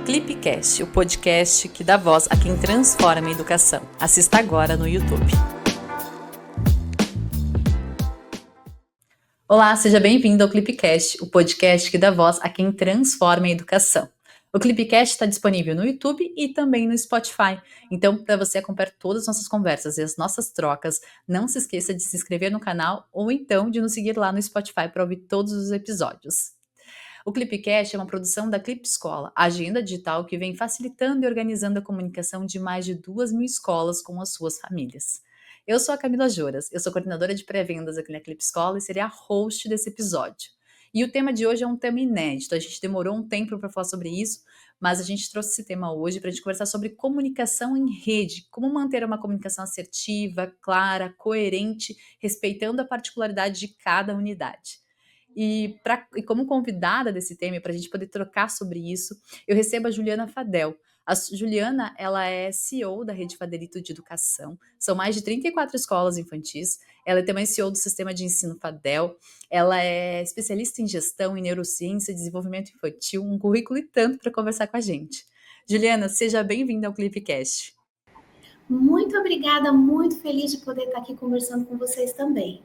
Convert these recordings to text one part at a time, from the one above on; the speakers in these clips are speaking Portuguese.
Clipcast, o podcast que dá voz a quem transforma a educação. Assista agora no YouTube. Olá, seja bem-vindo ao Clipcast, o podcast que dá voz a quem transforma a educação. O Clipcast está disponível no YouTube e também no Spotify. Então, para você acompanhar todas as nossas conversas e as nossas trocas, não se esqueça de se inscrever no canal ou então de nos seguir lá no Spotify para ouvir todos os episódios. O Clipcast é uma produção da Clip Escola, a agenda digital que vem facilitando e organizando a comunicação de mais de 2.000 escolas com as suas famílias. Eu sou a Camila Joras, eu sou coordenadora de pré-vendas aqui na Clip Escola e serei a host desse episódio. E o tema de hoje é um tema inédito, a gente demorou um tempo para falar sobre isso, mas a gente trouxe esse tema hoje para a gente conversar sobre comunicação em rede, como manter uma comunicação assertiva, clara, coerente, respeitando a particularidade de cada unidade. E como convidada desse tema, para a gente poder trocar sobre isso, eu recebo a Juliana Fadel. A Juliana, ela é CEO da Rede Fadelito de Educação. São mais de 34 escolas infantis. Ela é também CEO do Sistema de Ensino Fadel. Ela é especialista em gestão, em neurociência e desenvolvimento infantil. Um currículo e tanto para conversar com a gente. Juliana, seja bem-vinda ao Clipcast. Muito obrigada, muito feliz de poder estar aqui conversando com vocês também.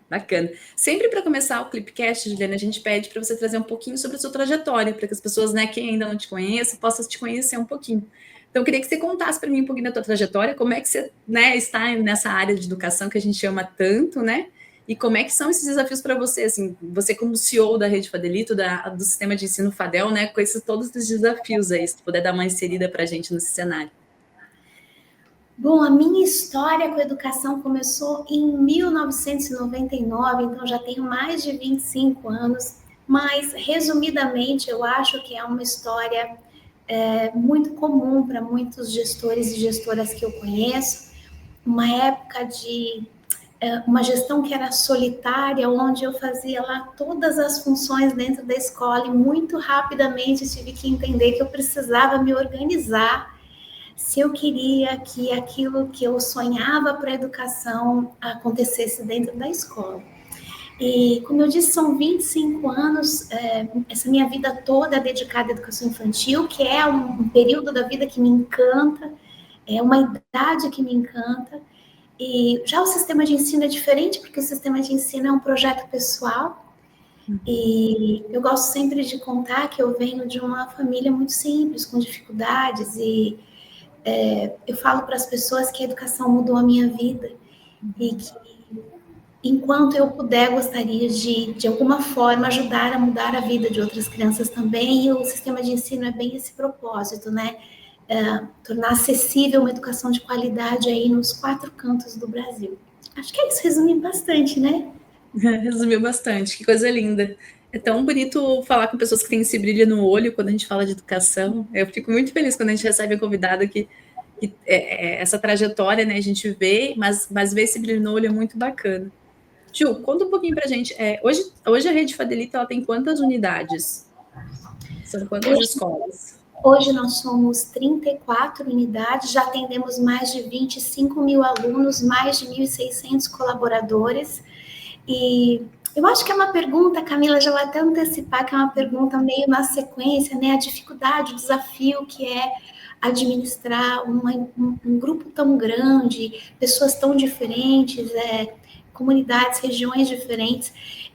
Bacana. Sempre para começar o Clipcast, Juliana, a gente pede para você trazer um pouquinho sobre a sua trajetória, para que as pessoas, né, quem ainda não te conhece, possam te conhecer um pouquinho. Então, eu queria que você contasse para mim um pouquinho da tua trajetória, como é que você, né, está nessa área de educação que a gente ama tanto, né? E como é que são esses desafios para você, assim, você como CEO da Rede Fadelito, do Sistema de Ensino Fadel, né, com todos esses desafios aí, se tu puder dar uma inserida para a gente nesse cenário. Bom, a minha história com a educação começou em 1999, então já tenho mais de 25 anos, mas, resumidamente, eu acho que é uma história muito comum para muitos gestores e gestoras que eu conheço, uma época de uma gestão que era solitária, onde eu fazia lá todas as funções dentro da escola e muito rapidamente tive que entender que eu precisava me organizar se eu queria que aquilo que eu sonhava para a educação acontecesse dentro da escola. E, como eu disse, são 25 anos, essa minha vida toda é dedicada à educação infantil, que é um período da vida que me encanta, é uma idade que me encanta. E já o sistema de ensino é diferente, porque o sistema de ensino é um projeto pessoal. E eu gosto sempre de contar que eu venho de uma família muito simples, com dificuldades, e eu falo para as pessoas que a educação mudou a minha vida e que, enquanto eu puder, gostaria de alguma forma, ajudar a mudar a vida de outras crianças também, e o sistema de ensino é bem esse propósito, né? Tornar acessível uma educação de qualidade aí nos 4 cantos do Brasil. Acho que é isso, resumir bastante, né? Resumiu bastante, que coisa linda. É tão bonito falar com pessoas que têm esse brilho no olho quando a gente fala de educação. Eu fico muito feliz quando a gente recebe a convidada que essa trajetória, né, a gente vê, mas ver esse brilho no olho é muito bacana. Ju, conta um pouquinho pra gente. Hoje a Rede Fadelito, ela tem quantas unidades? São quantas escolas? Hoje nós somos 34 unidades, já atendemos mais de 25 mil alunos, mais de 1.600 colaboradores. E eu acho que é uma pergunta, Camila, já vou até antecipar, que é uma pergunta meio na sequência, né? A dificuldade, o desafio que é administrar um grupo tão grande, pessoas tão diferentes, comunidades, regiões diferentes.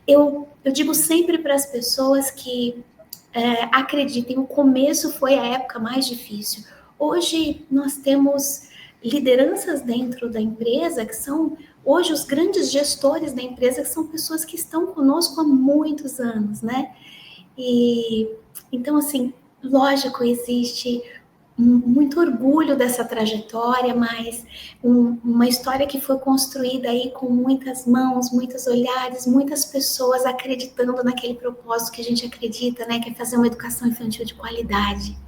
Eu digo sempre para as pessoas que acreditem, o começo foi a época mais difícil. Hoje nós temos lideranças dentro da empresa que são hoje os grandes gestores da empresa, que são pessoas que estão conosco há muitos anos, né? E então, assim, lógico, existe muito orgulho dessa trajetória, mas uma história que foi construída aí com muitas mãos, muitos olhares, muitas pessoas acreditando naquele propósito que a gente acredita, né? Que é fazer uma educação infantil de qualidade.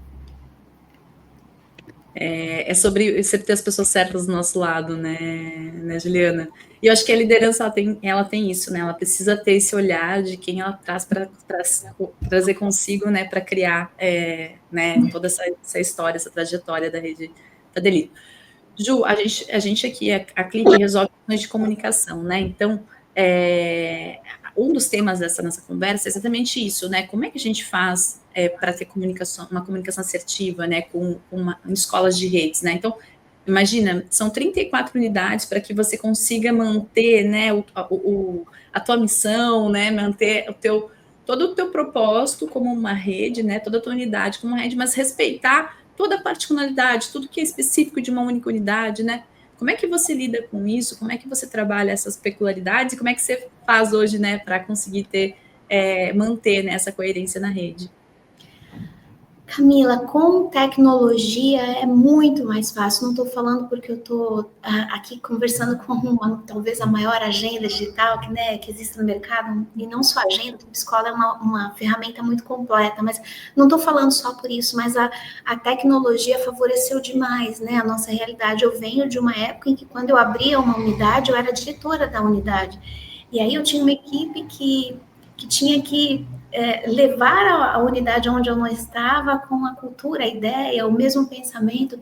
É sobre ter as pessoas certas do nosso lado, né, Juliana? E eu acho que a liderança, ela tem isso, né? Ela precisa ter esse olhar de quem ela traz para trazer consigo, né, para criar né, toda essa história, essa trajetória da Rede Fadelito. Ju, a gente aqui, a Clip resolve questões de comunicação, né? Então, um dos temas dessa nossa conversa é exatamente isso, né? Como é que a gente faz para ter uma comunicação assertiva, né, em escolas de redes, né? Então, imagina, são 34 unidades para que você consiga manter, né, a tua missão, né, manter todo o teu propósito como uma rede, né, toda a tua unidade como uma rede, mas respeitar toda a particularidade, tudo que é específico de uma única unidade, né? Como é que você lida com isso? Como é que você trabalha essas peculiaridades? E como é que você faz hoje, né, para conseguir manter, né, essa coerência na rede? Camila, com tecnologia é muito mais fácil. Não estou falando porque eu estou aqui conversando com talvez a maior agenda digital que existe no mercado, e não só agenda, a escola é uma ferramenta muito completa, mas não estou falando só por isso, mas a tecnologia favoreceu demais, né, a nossa realidade. Eu venho de uma época em que, quando eu abria uma unidade, eu era diretora da unidade, e aí eu tinha uma equipe que tinha que levar a unidade onde eu não estava com a cultura, a ideia, o mesmo pensamento.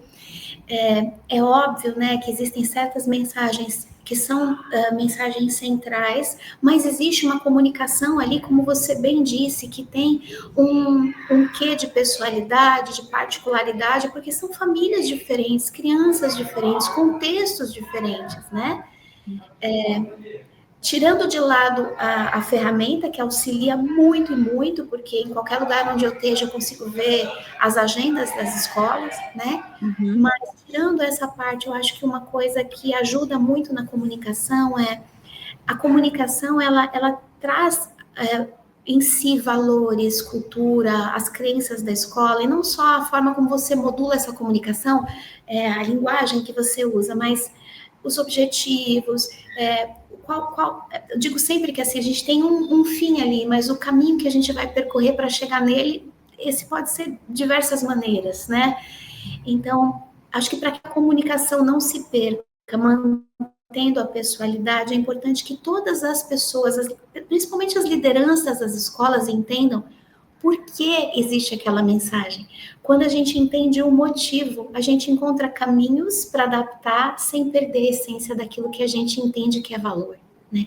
É óbvio, né, que existem certas mensagens que são mensagens centrais, mas existe uma comunicação ali, como você bem disse, que tem um quê de pessoalidade, de particularidade, porque são famílias diferentes, crianças diferentes, contextos diferentes, né? Tirando de lado a ferramenta, que auxilia muito e muito, porque em qualquer lugar onde eu esteja eu consigo ver as agendas das escolas, né? Uhum. Mas tirando essa parte, eu acho que uma coisa que ajuda muito na comunicação é a comunicação, ela traz em si valores, cultura, as crenças da escola, e não só a forma como você modula essa comunicação, a linguagem que você usa, mas os objetivos, eu digo sempre que assim, a gente tem um fim ali, mas o caminho que a gente vai percorrer para chegar nele, esse pode ser de diversas maneiras, né? Então, acho que para que a comunicação não se perca, mantendo a pessoalidade, é importante que todas as pessoas, principalmente as lideranças das escolas, entendam por que existe aquela mensagem. Quando a gente entende o motivo, a gente encontra caminhos para adaptar sem perder a essência daquilo que a gente entende que é valor, né?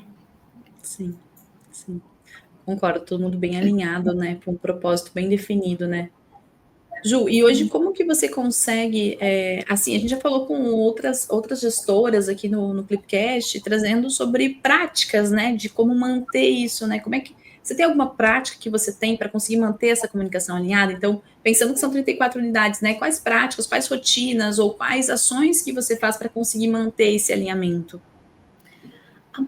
Sim, sim. Concordo, todo mundo bem alinhado, né, com um propósito bem definido, né? Ju, e hoje como que você consegue, assim, a gente já falou com outras gestoras aqui no Clipcast, trazendo sobre práticas, né, de como manter isso, né? Como é que você tem alguma prática que você tem para conseguir manter essa comunicação alinhada? Então, pensando que são 34 unidades, né? Quais práticas, quais rotinas ou quais ações que você faz para conseguir manter esse alinhamento?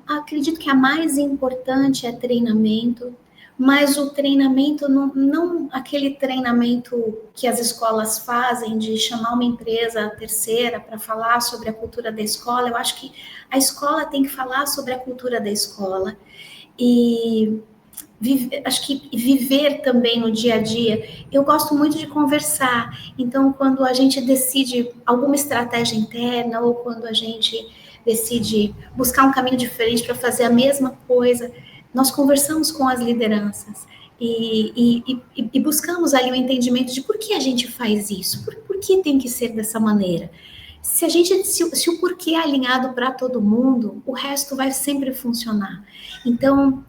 Acredito que a mais importante é treinamento, mas o treinamento não aquele treinamento que as escolas fazem de chamar uma empresa terceira para falar sobre a cultura da escola. Eu acho que a escola tem que falar sobre a cultura da escola e acho que viver também no dia a dia. Eu gosto muito de conversar, então quando a gente decide alguma estratégia interna ou quando a gente decide buscar um caminho diferente para fazer a mesma coisa, nós conversamos com as lideranças e buscamos ali o entendimento de por que a gente faz isso, por que tem que ser dessa maneira. Se o porquê é alinhado para todo mundo, o resto vai sempre funcionar. Então,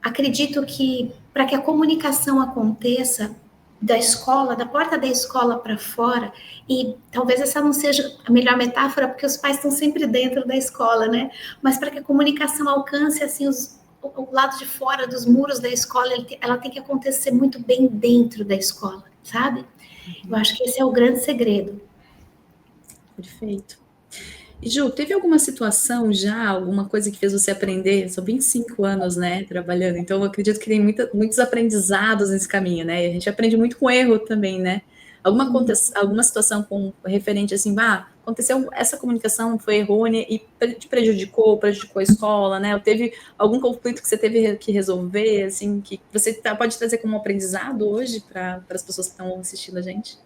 acredito que para que a comunicação aconteça da escola, da porta da escola para fora, e talvez essa não seja a melhor metáfora, porque os pais estão sempre dentro da escola, né? Mas para que a comunicação alcance assim o lado de fora dos muros da escola, ela tem que acontecer muito bem dentro da escola, sabe? Eu acho que esse é o grande segredo. Perfeito. E Ju, teve alguma situação já, alguma coisa que fez você aprender? São 25 anos, né, trabalhando, então eu acredito que tem muitos aprendizados nesse caminho, né? E a gente aprende muito com erro também, né? Alguma situação referente assim, aconteceu essa comunicação foi errônea e te prejudicou a escola, né? Ou teve algum conflito que você teve que resolver, assim, que você pode trazer como aprendizado hoje para as pessoas que estão assistindo a gente?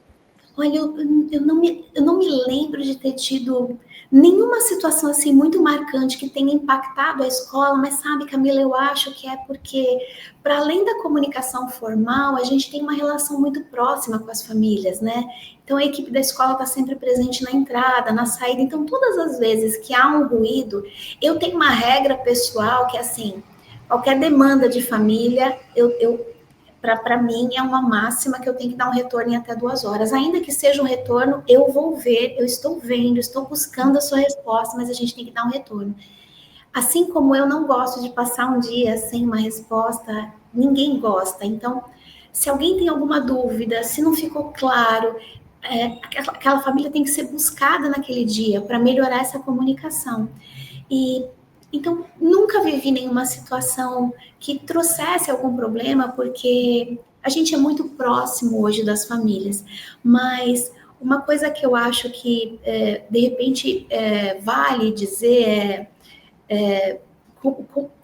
Olha, eu não me lembro de ter tido nenhuma situação assim muito marcante que tenha impactado a escola, mas sabe, Camila, eu acho que é porque, para além da comunicação formal, a gente tem uma relação muito próxima com as famílias, né? Então, a equipe da escola está sempre presente na entrada, na saída. Então, todas as vezes que há um ruído, eu tenho uma regra pessoal que é assim: qualquer demanda de família, eu para mim é uma máxima que eu tenho que dar um retorno em até 2 horas. Ainda que seja um retorno, eu vou ver, eu estou vendo, estou buscando a sua resposta, mas a gente tem que dar um retorno. Assim como eu não gosto de passar um dia sem uma resposta, ninguém gosta. Então, se alguém tem alguma dúvida, se não ficou claro, aquela família tem que ser buscada naquele dia para melhorar essa comunicação. E então nunca vivi nenhuma situação que trouxesse algum problema, porque a gente é muito próximo hoje das famílias. Mas uma coisa que eu acho que de repente vale dizer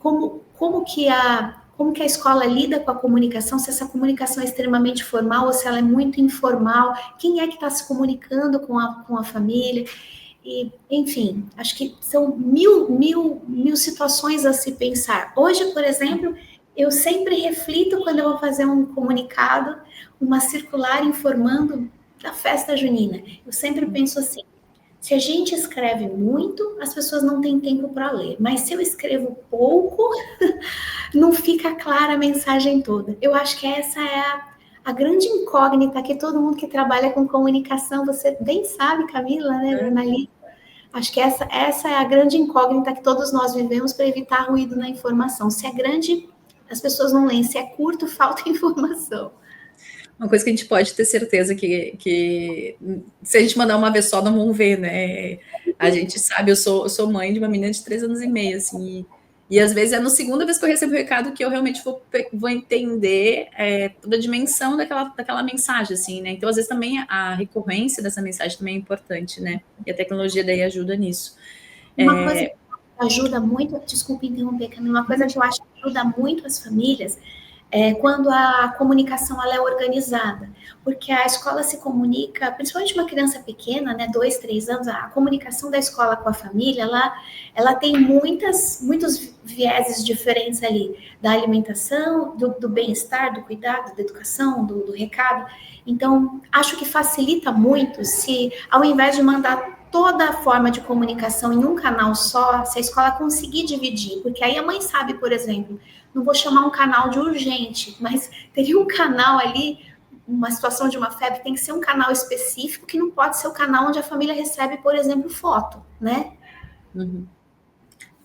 como que a escola lida com a comunicação, se essa comunicação é extremamente formal ou se ela é muito informal, quem é que está se comunicando com a família. E, enfim, acho que são mil situações a se pensar. Hoje, por exemplo, eu sempre reflito quando eu vou fazer um comunicado, uma circular informando da festa junina. Eu sempre penso assim: se a gente escreve muito, as pessoas não têm tempo para ler. Mas se eu escrevo pouco, não fica clara a mensagem toda. Eu acho que essa é a grande incógnita que todo mundo que trabalha com comunicação, você bem sabe, Camila, né, jornalista. Acho que essa é a grande incógnita que todos nós vivemos para evitar ruído na informação. Se é grande, as pessoas não leem. Se é curto, falta informação. Uma coisa que a gente pode ter certeza que se a gente mandar uma vez só, não vão ver, né? A gente sabe, eu sou mãe de uma menina de 3 anos e meio, assim, e às vezes é na segunda vez que eu recebo o recado que eu realmente vou entender toda a dimensão daquela mensagem, assim, né? Então, às vezes, também a recorrência dessa mensagem também é importante, né? E a tecnologia daí ajuda nisso. Uma coisa que ajuda muito, desculpe interromper, Camila, uma coisa que eu acho que ajuda muito as famílias quando a comunicação ela é organizada, porque a escola se comunica, principalmente uma criança pequena, né, 2, 3 anos, a comunicação da escola com a família, ela tem muitos vieses diferentes ali, da alimentação, do bem-estar, do cuidado, da educação, do recado. Então, acho que facilita muito se, ao invés de mandar toda a forma de comunicação em um canal só, se a escola conseguir dividir, porque aí a mãe sabe, por exemplo, não vou chamar um canal de urgente, mas teria um canal ali, uma situação de uma febre, tem que ser um canal específico, que não pode ser o canal onde a família recebe, por exemplo, foto, né? Uhum.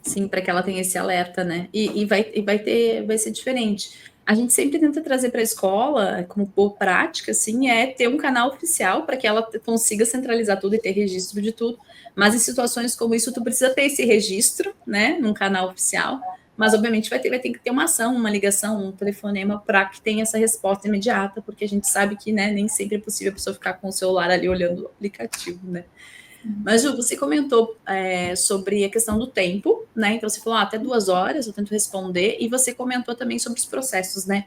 Sim, para que ela tenha esse alerta, né? E vai ser diferente. A gente sempre tenta trazer para a escola, como por prática, assim, ter um canal oficial para que ela consiga centralizar tudo e ter registro de tudo. Mas em situações como isso, tu precisa ter esse registro, né, num canal oficial. Mas, obviamente, vai ter que ter uma ação, uma ligação, um telefonema para que tenha essa resposta imediata, porque a gente sabe que, né, nem sempre é possível a pessoa ficar com o celular ali olhando o aplicativo, né? Mas, Ju, você comentou sobre a questão do tempo, né? Então, você falou, até 2 horas eu tento responder, e você comentou também sobre os processos, né?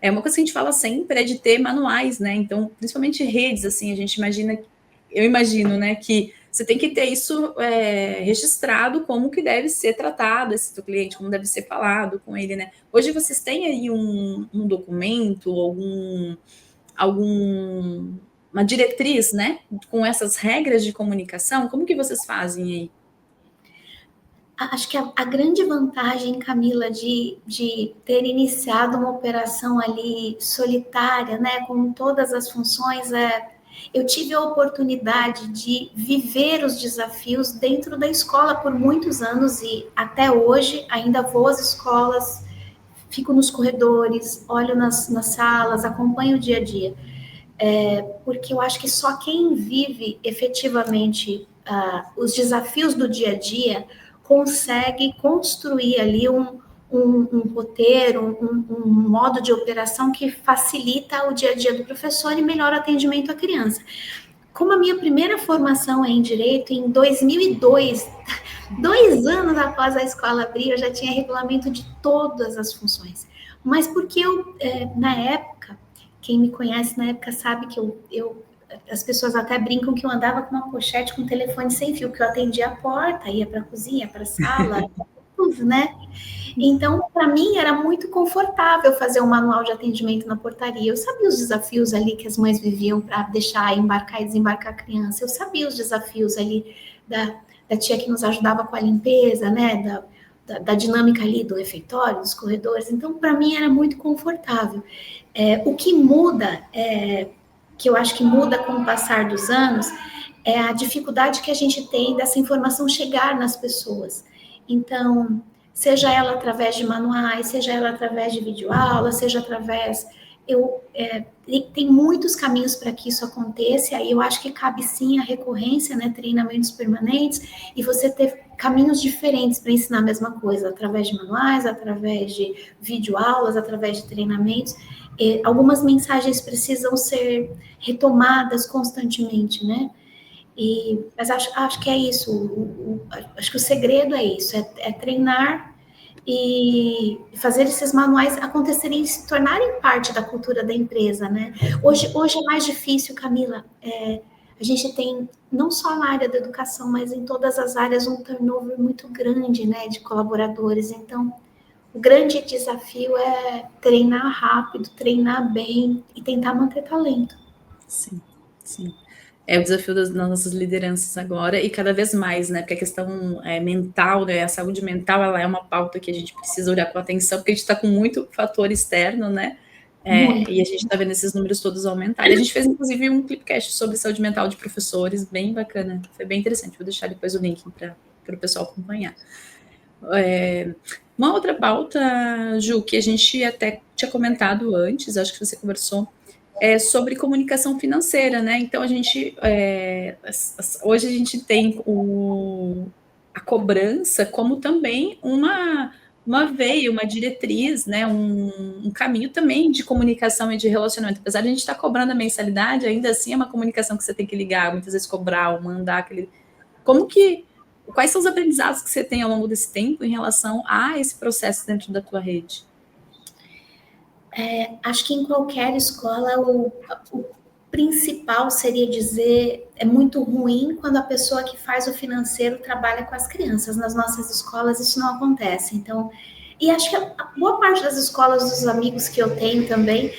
Uma coisa que a gente fala sempre é de ter manuais, né? Então, principalmente redes, assim, a gente imagina, eu imagino, né, que você tem que ter isso registrado, como que deve ser tratado esse teu cliente, como deve ser falado com ele, né? Hoje vocês têm aí um documento, uma diretriz, né, com essas regras de comunicação? Como que vocês fazem aí? Acho que a grande vantagem, Camila, de ter iniciado uma operação ali solitária, né, com todas as funções, eu tive a oportunidade de viver os desafios dentro da escola por muitos anos e até hoje ainda vou às escolas, fico nos corredores, olho nas salas, acompanho o dia a dia. Porque eu acho que só quem vive efetivamente os desafios do dia a dia consegue construir ali um roteiro, um modo de operação que facilita o dia a dia do professor e melhora o atendimento à criança. Como a minha primeira formação é em Direito, em 2002, 2 anos após a escola abrir, eu já tinha regulamento de todas as funções. Mas porque eu, na época, quem me conhece na época sabe que as pessoas até brincam que eu andava com uma pochete com telefone sem fio, que eu atendia a porta, ia para a cozinha, para a sala, tudo, né? Então, para mim, era muito confortável fazer um manual de atendimento na portaria. Eu sabia os desafios ali que as mães viviam para deixar embarcar e desembarcar a criança. Eu sabia os desafios ali da tia que nos ajudava com a limpeza, né? da dinâmica ali do refeitório, dos corredores, então para mim era muito confortável. O que muda, que eu acho que muda com o passar dos anos, é a dificuldade que a gente tem dessa informação chegar nas pessoas. Então, seja ela através de manuais, seja ela através de videoaula, seja através... tem muitos caminhos para que isso aconteça, e aí eu acho que cabe sim a recorrência, né, treinamentos permanentes, e você ter caminhos diferentes para ensinar a mesma coisa, através de manuais, através de videoaulas, através de treinamentos. Algumas mensagens precisam ser retomadas constantemente, né? Mas acho que é isso. Acho que o segredo é isso: é treinar e fazer esses manuais acontecerem, se tornarem parte da cultura da empresa, né? Hoje é mais difícil, Camila. A gente tem, não só na área da educação, mas em todas as áreas, um turnover muito grande, né, de colaboradores. Então, o grande desafio é treinar rápido, treinar bem e tentar manter talento. Sim, sim. É o desafio das nossas lideranças agora, e cada vez mais, né? Porque a questão mental, né? A saúde mental, ela é uma pauta que a gente precisa olhar com atenção, porque a gente está com muito fator externo, né? E a gente está vendo esses números todos aumentarem. A gente fez, inclusive, um clipcast sobre saúde mental de professores, bem bacana, foi bem interessante. Vou deixar depois o link para o pessoal acompanhar. Uma outra pauta, Ju, que a gente até tinha comentado antes, acho que você conversou, sobre comunicação financeira, né? Então, hoje a gente tem a cobrança como também uma veia, uma diretriz, né? Um caminho também de comunicação e de relacionamento. Apesar de a gente estar cobrando a mensalidade, ainda assim é uma comunicação que você tem que ligar, muitas vezes cobrar ou mandar aquele... Quais são os aprendizados que você tem ao longo desse tempo em relação a esse processo dentro da tua rede? Acho que em qualquer escola o principal seria dizer, é muito ruim quando a pessoa que faz o financeiro trabalha com as crianças. Nas nossas escolas isso não acontece. Então, e acho que a boa parte das escolas, dos amigos que eu tenho também,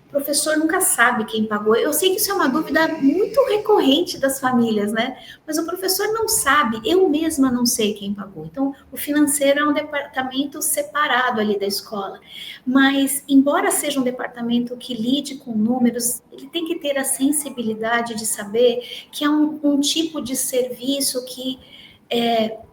o professor nunca sabe quem pagou. Eu sei que isso é uma dúvida muito recorrente das famílias, né? Mas o professor não sabe, eu mesma não sei quem pagou. Então, o financeiro é um departamento separado ali da escola. Mas, embora seja um departamento que lide com números, ele tem que ter a sensibilidade de saber que é um tipo de serviço que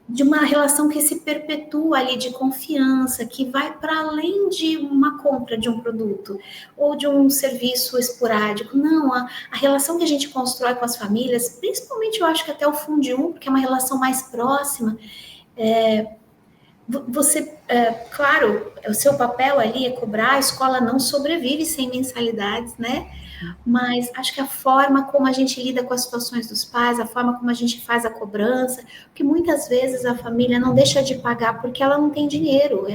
de uma relação que se perpetua ali de confiança, que vai para além de uma compra de um produto ou de um serviço esporádico. Não, a relação que a gente constrói com as famílias, principalmente eu acho que até o Fundo 1, porque é uma relação mais próxima, claro, o seu papel ali é cobrar, a escola não sobrevive sem mensalidades, né? Mas acho que a forma como a gente lida com as situações dos pais, a forma como a gente faz a cobrança, porque muitas vezes a família não deixa de pagar porque ela não tem dinheiro.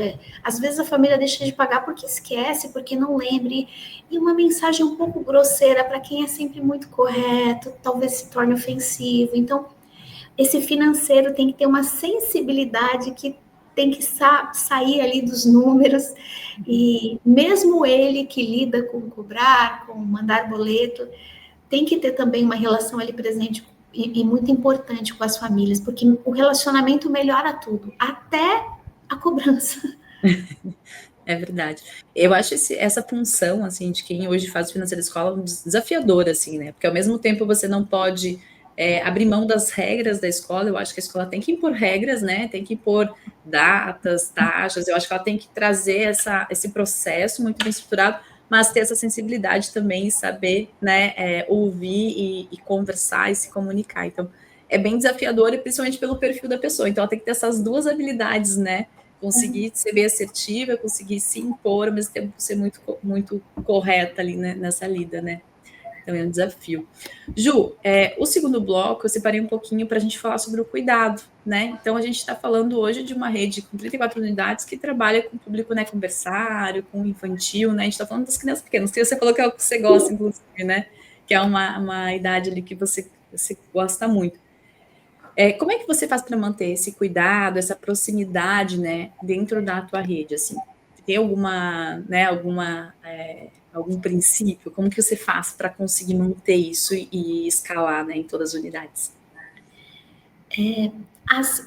Às vezes a família deixa de pagar porque esquece, porque não lembra. E uma mensagem um pouco grosseira para quem é sempre muito correto, talvez se torne ofensivo. Então, esse financeiro tem que ter uma sensibilidade que tem que sair ali dos números, e mesmo ele que lida com cobrar, com mandar boleto, tem que ter também uma relação ali presente e muito importante com as famílias, porque o relacionamento melhora tudo, até a cobrança. É verdade. Eu acho essa função, assim, de quem hoje faz o financeiro da escola desafiadora, assim, né? Porque ao mesmo tempo você não pode abrir mão das regras da escola. Eu acho que a escola tem que impor regras, né? Tem que impor datas, taxas. Eu acho que ela tem que trazer esse processo muito bem estruturado, mas ter essa sensibilidade também, saber, né, ouvir e conversar e se comunicar. Então, é bem desafiador, e principalmente pelo perfil da pessoa. Então, ela tem que ter essas duas habilidades, né? Conseguir ser bem assertiva, conseguir se impor, ao mesmo tempo ser muito, muito correta ali, né, nessa lida, né? Então é um desafio. Ju, o segundo bloco eu separei um pouquinho para a gente falar sobre o cuidado, né? Então a gente está falando hoje de uma rede com 34 unidades que trabalha com público, né, com berçário, com infantil, né? A gente está falando das crianças pequenas, que você falou que é o que você gosta, inclusive, né? Que é uma idade ali que você gosta muito. Como é que você faz para manter esse cuidado, essa proximidade, né, dentro da tua rede, assim? Tem algum princípio? Como que você faz para conseguir manter isso e escalar, né, em todas as unidades?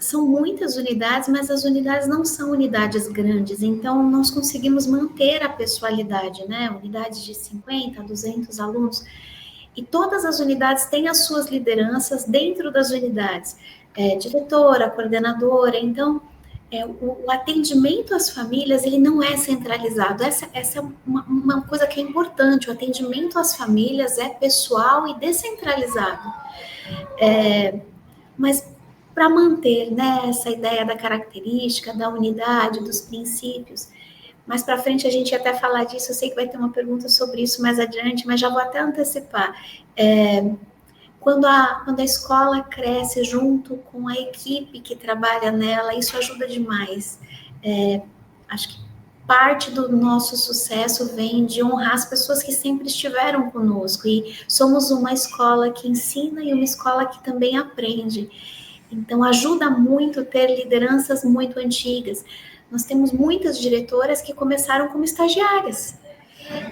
São muitas unidades, mas as unidades não são unidades grandes, então nós conseguimos manter a pessoalidade, né? Unidades de 50, 200 alunos, e todas as unidades têm as suas lideranças dentro das unidades, diretora, coordenadora, então o atendimento às famílias, ele não é centralizado, essa é uma coisa que é importante, o atendimento às famílias é pessoal e descentralizado, mas para manter, né, essa ideia da característica, da unidade, dos princípios. Mais para frente a gente ia até falar disso, eu sei que vai ter uma pergunta sobre isso mais adiante, mas já vou até antecipar. Quando a escola cresce junto com a equipe que trabalha nela, isso ajuda demais. Acho que parte do nosso sucesso vem de honrar as pessoas que sempre estiveram conosco, e somos uma escola que ensina e uma escola que também aprende. Então, ajuda muito ter lideranças muito antigas. Nós temos muitas diretoras que começaram como estagiárias.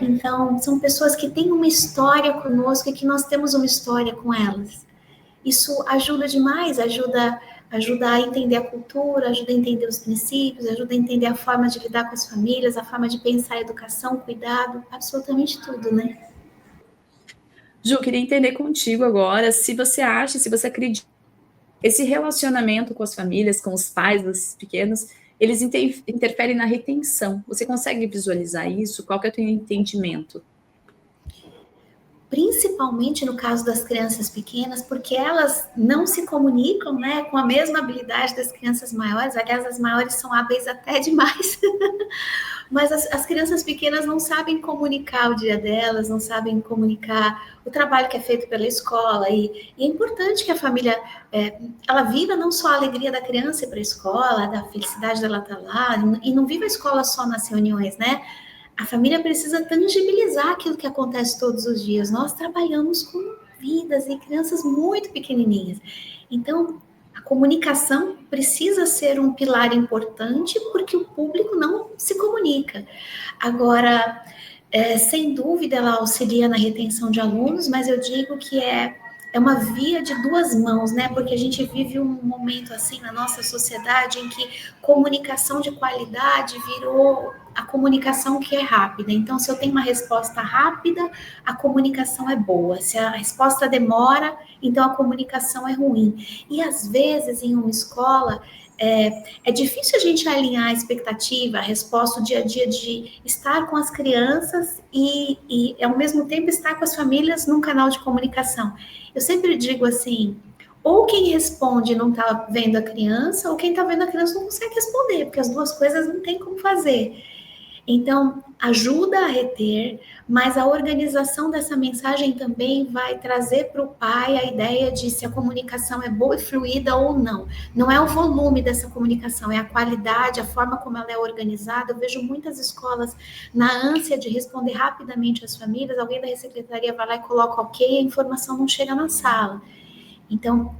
Então, são pessoas que têm uma história conosco e que nós temos uma história com elas. Isso ajuda demais, ajuda a entender a cultura, ajuda a entender os princípios, ajuda a entender a forma de lidar com as famílias, a forma de pensar a educação, cuidado, absolutamente tudo, né? Ju, queria entender contigo agora se você acha, se você acredita esse relacionamento com as famílias, com os pais dos pequenos, eles interferem na retenção. Você consegue visualizar isso? Qual que é o teu entendimento? Principalmente no caso das crianças pequenas, porque elas não se comunicam, né, com a mesma habilidade das crianças maiores. Aliás, as maiores são hábeis até demais. Mas as crianças pequenas não sabem comunicar o dia delas, não sabem comunicar o trabalho que é feito pela escola, e é importante que a família, ela viva não só a alegria da criança ir para a escola, da felicidade dela estar lá, e não viva a escola só nas reuniões, né? A família precisa tangibilizar aquilo que acontece todos os dias. Nós trabalhamos com vidas e crianças muito pequenininhas. Então, a comunicação precisa ser um pilar importante, porque o público não se comunica. Agora, sem dúvida, ela auxilia na retenção de alunos, mas eu digo que é uma via de duas mãos, né? Porque a gente vive um momento assim na nossa sociedade em que comunicação de qualidade virou a comunicação que é rápida. Então, se eu tenho uma resposta rápida, a comunicação é boa. Se a resposta demora, então a comunicação é ruim. E às vezes, em uma escola, é difícil a gente alinhar a expectativa, a resposta, o dia a dia de estar com as crianças e ao mesmo tempo estar com as famílias num canal de comunicação. Eu sempre digo assim, ou quem responde não está vendo a criança, ou quem está vendo a criança não consegue responder, porque as duas coisas não tem como fazer. Então, ajuda a reter, mas a organização dessa mensagem também vai trazer para o pai a ideia de se a comunicação é boa e fluida ou não. Não é o volume dessa comunicação, é a qualidade, a forma como ela é organizada. Eu vejo muitas escolas na ânsia de responder rapidamente às famílias, alguém da secretaria vai lá e coloca ok, a informação não chega na sala. Então,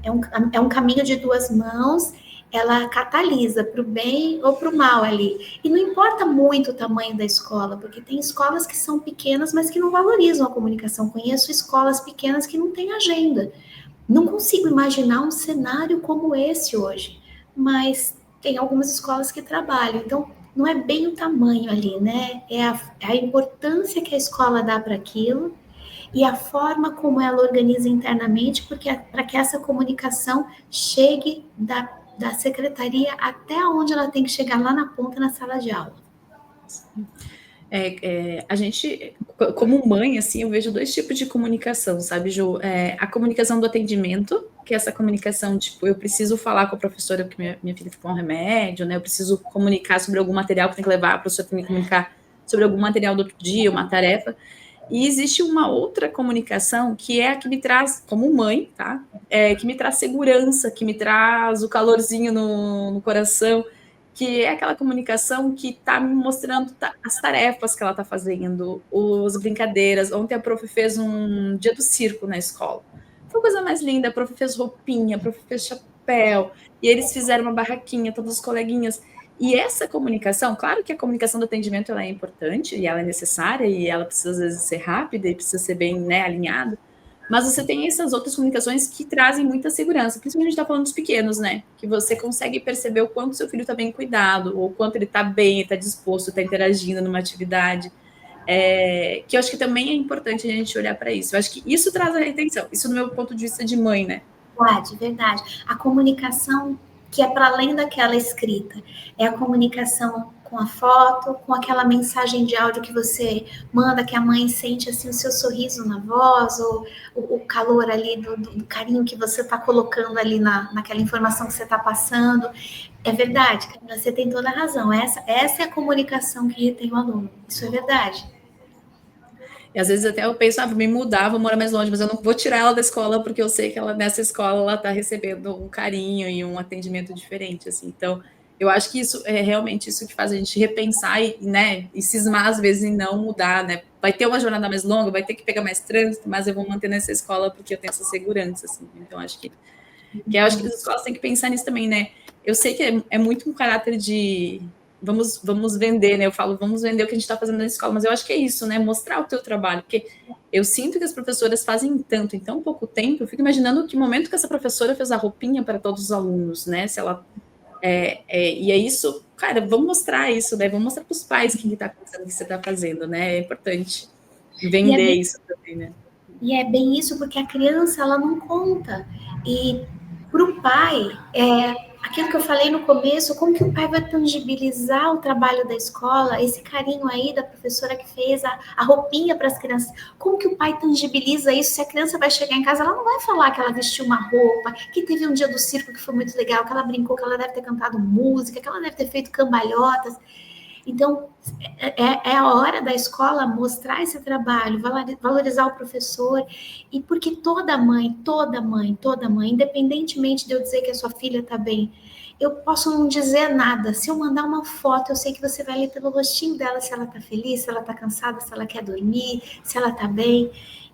é um caminho de duas mãos, ela catalisa para o bem ou para o mal ali. E não importa muito o tamanho da escola, porque tem escolas que são pequenas, mas que não valorizam a comunicação. Conheço escolas pequenas que não têm agenda. Não consigo imaginar um cenário como esse hoje, mas tem algumas escolas que trabalham. Então, não é bem o tamanho ali, né? É a importância que a escola dá para aquilo e a forma como ela organiza internamente, porque para que essa comunicação chegue da secretaria até onde ela tem que chegar lá na ponta, na sala de aula. A gente, como mãe, assim, eu vejo dois tipos de comunicação, sabe, Ju? A comunicação do atendimento, que é essa comunicação, tipo, eu preciso falar com a professora porque minha filha ficou um remédio, né? Eu preciso comunicar sobre algum material que tem que levar, a professora tem que comunicar sobre algum material do outro dia, uma tarefa. E existe uma outra comunicação que é a que me traz, como mãe, tá? Que me traz segurança, que me traz o calorzinho no coração, que é aquela comunicação que está me mostrando as tarefas que ela está fazendo, as brincadeiras. Ontem a prof fez um dia do circo na escola. Foi a coisa mais linda, a prof fez roupinha, a prof fez chapéu, e eles fizeram uma barraquinha, todos os coleguinhas. E essa comunicação, claro que a comunicação do atendimento ela é importante, e ela é necessária, e ela precisa, às vezes, ser rápida, e precisa ser bem, né, alinhada, Mas você tem essas outras comunicações que trazem muita segurança, principalmente a gente está falando dos pequenos, né? Que você consegue perceber o quanto seu filho está bem cuidado, ou o quanto ele está bem, está disposto, está interagindo numa atividade. Que eu acho que também é importante a gente olhar para isso. Eu acho que isso traz a retenção. Isso do meu ponto de vista de mãe, né? Verdade. A comunicação que é para além daquela escrita, é a comunicação com a foto, com aquela mensagem de áudio que você manda, que a mãe sente assim o seu sorriso na voz, ou o calor ali do carinho que você está colocando ali naquela informação que você está passando. É verdade, você tem toda a razão. Essa é a comunicação que retém o aluno. Isso é verdade. E às vezes até eu penso, vou me mudar, vou morar mais longe, mas eu não vou tirar ela da escola porque eu sei que ela nessa escola ela está recebendo um carinho e um atendimento diferente, assim. Então, eu acho que isso é realmente isso que faz a gente repensar e cismar às vezes em não mudar, né? Vai ter uma jornada mais longa, vai ter que pegar mais trânsito, mas eu vou manter nessa escola porque eu tenho essa segurança, assim. Então, acho que eu acho que as escolas têm que pensar nisso também, né? Eu sei que é muito um caráter de vamos vender, né? Eu falo, vamos vender o que a gente está fazendo na escola, mas eu acho que é isso, né? Mostrar o teu trabalho, porque eu sinto que as professoras fazem tanto em tão pouco tempo. Eu fico imaginando que momento que essa professora fez a roupinha para todos os alunos, né? Se ela e é isso, cara, vamos mostrar isso, né? Vamos mostrar para os pais quem está pensando o que você está fazendo, né? É importante vender isso também, né? E é bem isso, porque a criança, ela não conta. E para o pai, aquilo que eu falei no começo, como que o pai vai tangibilizar o trabalho da escola, esse carinho aí da professora que fez a roupinha para as crianças, como que o pai tangibiliza isso? Se a criança vai chegar em casa, ela não vai falar que ela vestiu uma roupa, que teve um dia do circo que foi muito legal, que ela brincou, que ela deve ter cantado música, que ela deve ter feito cambalhotas. Então, é a hora da escola mostrar esse trabalho, valorizar o professor, e porque toda mãe, independentemente de eu dizer que a sua filha está bem, eu posso não dizer nada. Se eu mandar uma foto, eu sei que você vai ler pelo rostinho dela se ela está feliz, se ela está cansada, se ela quer dormir, se ela está bem.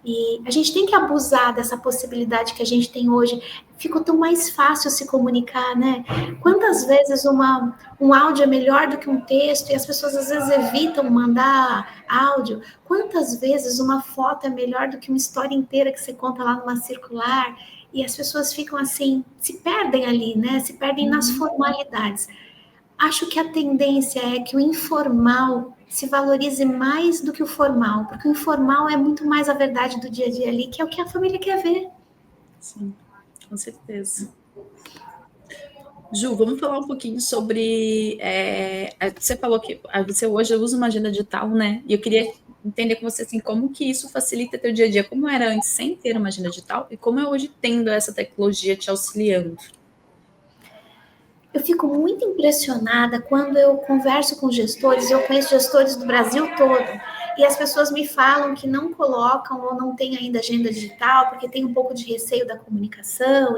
E a gente tem que abusar dessa possibilidade que a gente tem hoje. Ficou tão mais fácil se comunicar, né? Quantas vezes um áudio é melhor do que um texto e as pessoas às vezes evitam mandar áudio? Quantas vezes uma foto é melhor do que uma história inteira que você conta lá numa circular? E as pessoas ficam assim, se perdem ali, né? Se perdem nas formalidades. Acho que a tendência é que o informal se valorize mais do que o formal, porque o informal é muito mais a verdade do dia a dia ali, que é o que a família quer ver. Sim, com certeza. Ju, vamos falar um pouquinho sobre. Você falou que você hoje usa uma agenda digital, né? E eu queria entender com você assim, como que isso facilita teu dia a dia, como era antes sem ter uma agenda digital e como é hoje tendo essa tecnologia te auxiliando. Eu fico muito impressionada quando eu converso com gestores, eu conheço gestores do Brasil todo, e as pessoas me falam que não colocam ou não têm ainda agenda digital, porque tem um pouco de receio da comunicação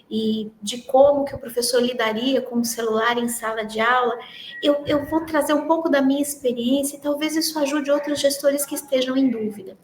e de como que o professor lidaria com o celular em sala de aula. Eu vou trazer um pouco da minha experiência e talvez isso ajude outros gestores que estejam em dúvida.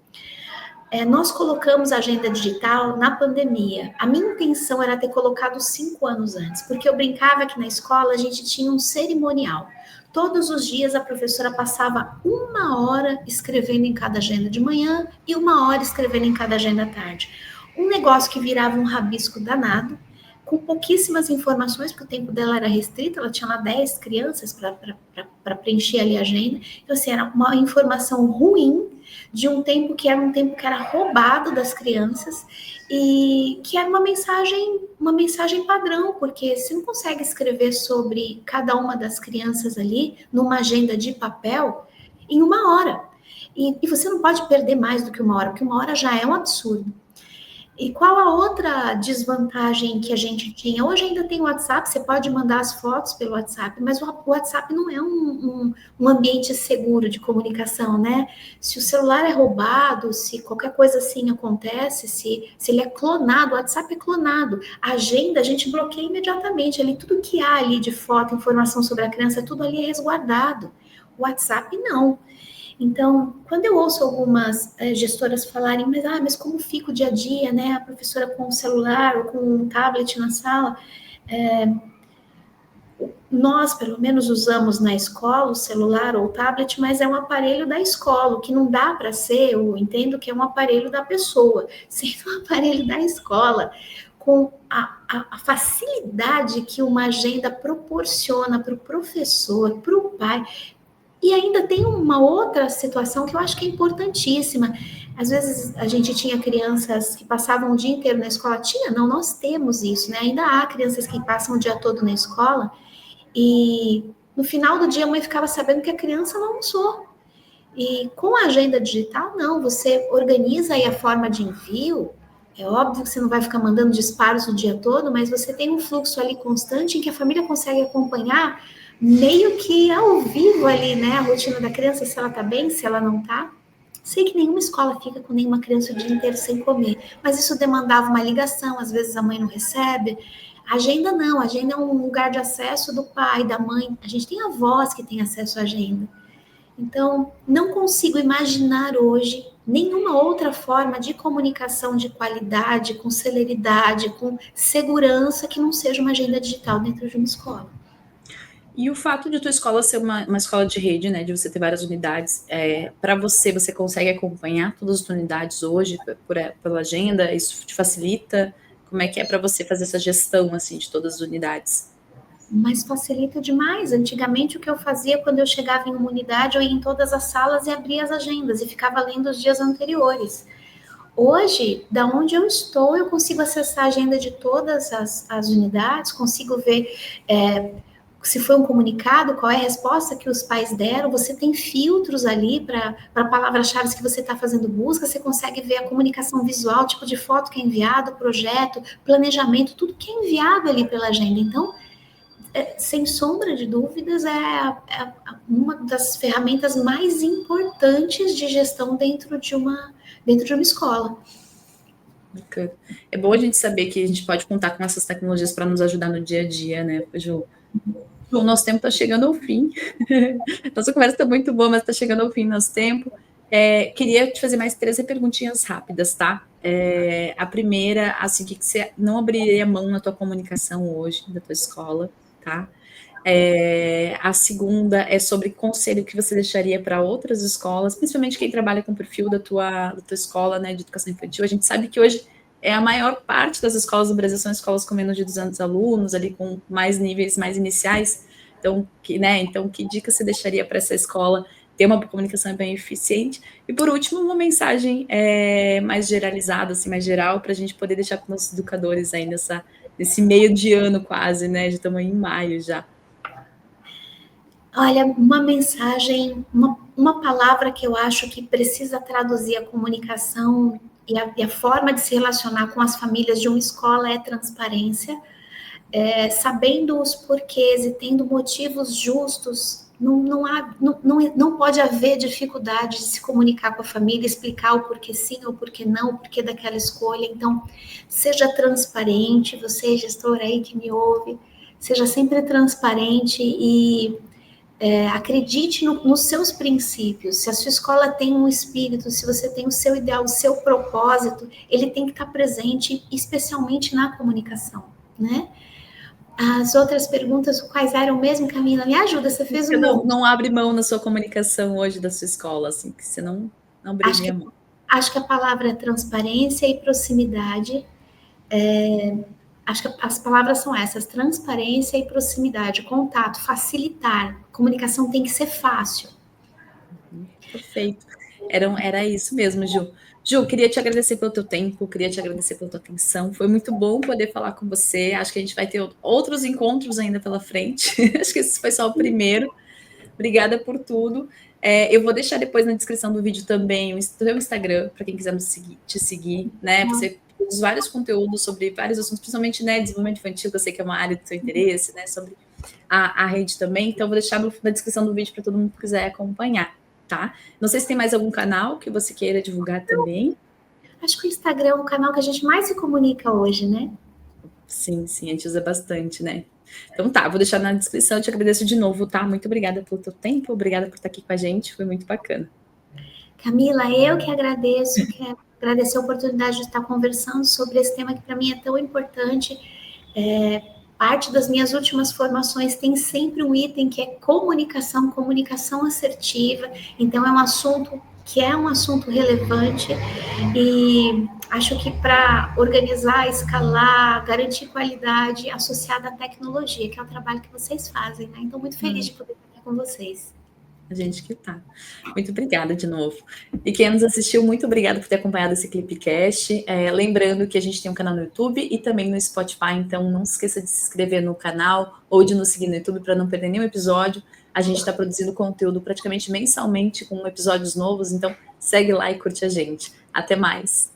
Nós colocamos a agenda digital na pandemia. A minha intenção era ter colocado 5 anos antes, porque eu brincava que na escola a gente tinha um cerimonial. Todos os dias a professora passava 1 hora escrevendo em cada agenda de manhã e 1 hora escrevendo em cada agenda à tarde. Um negócio que virava um rabisco danado, com pouquíssimas informações, porque o tempo dela era restrito, ela tinha lá 10 crianças para preencher ali a agenda. Então, assim, era uma informação ruim de um tempo que era roubado das crianças e que era uma mensagem padrão, porque você não consegue escrever sobre cada uma das crianças ali numa agenda de papel em 1 hora. E você não pode perder mais do que 1 hora, porque 1 hora já é um absurdo. E qual a outra desvantagem que a gente tinha? Hoje ainda tem o WhatsApp, você pode mandar as fotos pelo WhatsApp, mas o WhatsApp não é um ambiente seguro de comunicação, né? Se o celular é roubado, se qualquer coisa assim acontece, se ele é clonado, o WhatsApp é clonado. A agenda a gente bloqueia imediatamente, ali tudo que há ali de foto, informação sobre a criança, tudo ali é resguardado. O WhatsApp não. Então, quando eu ouço algumas gestoras falarem, mas como fica o dia a dia, né? A professora com o celular ou com um tablet na sala, nós, pelo menos, usamos na escola o celular ou o tablet, mas é um aparelho da escola, o que não dá para ser, eu entendo que é um aparelho da pessoa, sendo um aparelho da escola, com a facilidade que uma agenda proporciona para o professor, para o pai. E ainda tem uma outra situação que eu acho que é importantíssima. Às vezes a gente tinha crianças que passavam o dia inteiro na escola. Tinha, não, nós temos isso, né? Ainda há crianças que passam o dia todo na escola e no final do dia a mãe ficava sabendo que a criança não almoçou. E com a agenda digital, não, você organiza aí a forma de envio. É óbvio que você não vai ficar mandando disparos o dia todo, mas você tem um fluxo ali constante em que a família consegue acompanhar meio que ao vivo ali, né? A rotina da criança, se ela tá bem, se ela não tá. Sei que nenhuma escola fica com nenhuma criança o dia inteiro sem comer, mas isso demandava uma ligação, às vezes a mãe não recebe. A agenda não, a agenda é um lugar de acesso do pai, da mãe. A gente tem avós que têm acesso à agenda. Então, não consigo imaginar hoje nenhuma outra forma de comunicação de qualidade, com celeridade, com segurança que não seja uma agenda digital dentro de uma escola. E o fato de tua escola ser uma escola de rede, né, de você ter várias unidades, para você, você consegue acompanhar todas as unidades hoje pela agenda? Isso te facilita? Como é que é para você fazer essa gestão, assim, de todas as unidades? Mas facilita demais. Antigamente, o que eu fazia quando eu chegava em uma unidade, eu ia em todas as salas e abria as agendas e ficava lendo os dias anteriores. Hoje, da onde eu estou, eu consigo acessar a agenda de todas as unidades, consigo ver se foi um comunicado, qual é a resposta que os pais deram. Você tem filtros ali para palavras-chave que você está fazendo busca, você consegue ver a comunicação visual, tipo de foto que é enviado, projeto, planejamento, tudo que é enviado ali pela agenda. Então, sem sombra de dúvidas, uma das ferramentas mais importantes de gestão dentro de uma escola. Bacana. É bom a gente saber que a gente pode contar com essas tecnologias para nos ajudar no dia a dia, né, Ju? O nosso tempo está chegando ao fim. Nossa conversa está muito boa, mas está chegando ao fim nosso tempo. Queria te fazer mais 13 perguntinhas rápidas, tá? A primeira, assim, que você não abriria mão na tua comunicação hoje, da tua escola, tá? A segunda é sobre conselho que você deixaria para outras escolas, principalmente quem trabalha com o perfil da tua escola, né, de educação infantil. A gente sabe que hoje a maior parte das escolas do Brasil são escolas com menos de 200 alunos, ali com mais níveis mais iniciais. Então, que dica você deixaria para essa escola ter uma comunicação bem eficiente? E, por último, uma mensagem mais generalizada, assim, mais geral, para a gente poder deixar para os nossos educadores aí nesse meio de ano quase, né? Já estamos em maio já. Olha, uma mensagem, uma palavra que eu acho que precisa traduzir a comunicação e a forma de se relacionar com as famílias de uma escola é transparência. Sabendo os porquês e tendo motivos justos, não pode haver dificuldade de se comunicar com a família, explicar o porquê sim ou porquê não, o porquê daquela escolha. Então, seja transparente, você, gestor aí que me ouve, seja sempre transparente e acredite nos seus princípios. Se a sua escola tem um espírito, se você tem o seu ideal, o seu propósito, ele tem que estar presente, especialmente na comunicação, né? As outras perguntas, quais eram mesmo, Camila? Me ajuda, você fez Você um... não abre mão na sua comunicação hoje da sua escola, assim, que você não abriria mão. Acho que a palavra é transparência e proximidade. Acho que as palavras são essas: transparência e proximidade, contato, facilitar. Comunicação tem que ser fácil. Perfeito. Era isso mesmo, Ju. Ju, queria te agradecer pelo teu tempo, queria te agradecer pela tua atenção. Foi muito bom poder falar com você. Acho que a gente vai ter outros encontros ainda pela frente. Acho que esse foi só o primeiro. Obrigada por tudo. Eu vou deixar depois na descrição do vídeo também o teu Instagram, para quem quiser te seguir, né? Você produz vários conteúdos sobre vários assuntos, principalmente, né, desenvolvimento infantil, que eu sei que é uma área do seu interesse, né? Sobre a rede também. Então, eu vou deixar na descrição do vídeo para todo mundo que quiser acompanhar, tá? Não sei se tem mais algum canal que você queira divulgar também. Acho que o Instagram é o canal que a gente mais se comunica hoje, né? Sim, a gente usa bastante, né? Então tá, vou deixar na descrição, eu te agradeço de novo, tá? Muito obrigada pelo teu tempo, obrigada por estar aqui com a gente, foi muito bacana. Camila, eu que agradeço, agradecer a oportunidade de estar conversando sobre esse tema que para mim é tão importante. Parte das minhas últimas formações tem sempre um item que é comunicação, comunicação assertiva. Então, é um assunto relevante e acho que para organizar, escalar, garantir qualidade associada à tecnologia, que é o trabalho que vocês fazem, né? Então, muito feliz de poder estar aqui com vocês. A gente que tá. Muito obrigada de novo. E quem nos assistiu, muito obrigada por ter acompanhado esse Clipcast. Lembrando que a gente tem um canal no YouTube e também no Spotify, então não se esqueça de se inscrever no canal ou de nos seguir no YouTube para não perder nenhum episódio. A gente está produzindo conteúdo praticamente mensalmente com episódios novos, então segue lá e curte a gente. Até mais!